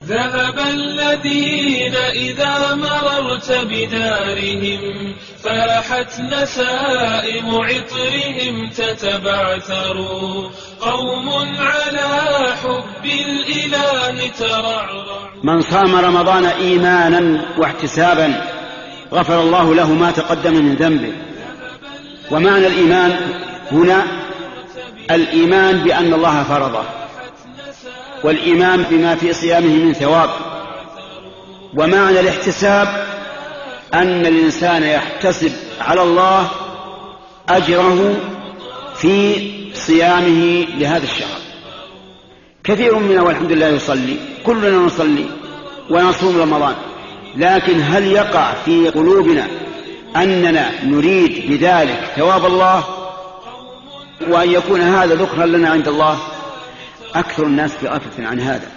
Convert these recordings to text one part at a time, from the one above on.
ذهب الذين إذا مررت بدارهم فاحت نسائم عطرهم تتبعثر، قوم على حب الإله ترعرع. من صام رمضان إيمانا واحتسابا غفر الله له ما تقدم من ذنبه. ومعنى الإيمان هنا الإيمان بأن الله فرضه، والإيمان بما في صيامه من ثواب. ومعنى الاحتساب أن الإنسان يحتسب على الله أجره في صيامه لهذا الشهر. كثير منا والحمد لله يصلي، كلنا نصلي ونصوم رمضان، لكن هل يقع في قلوبنا أننا نريد بذلك ثواب الله وأن يكون هذا ذكرا لنا عند الله؟ أكثر الناس في غفلة عن هذا.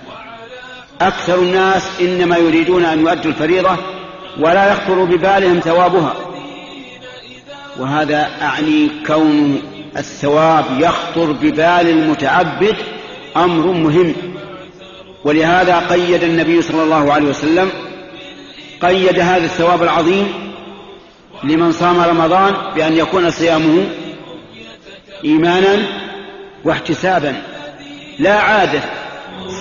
أكثر الناس إنما يريدون أن يؤدوا الفريضة ولا يخطر ببالهم ثوابها، وهذا أعني كون الثواب يخطر ببال المتعبد أمر مهم. ولهذا قيد النبي صلى الله عليه وسلم قيد هذا الثواب العظيم لمن صام رمضان بأن يكون صيامه إيمانا واحتسابا لا عادة.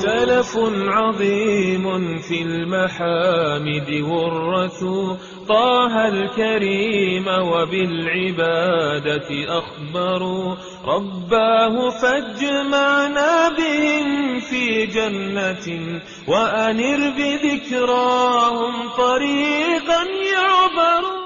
سلف عظيم في المحامد ورثوا طه الكريم وبالعبادة أخبروا، رباه فاجمعنا بهم في جنة وأنر بذكراهم طريقا يعبر.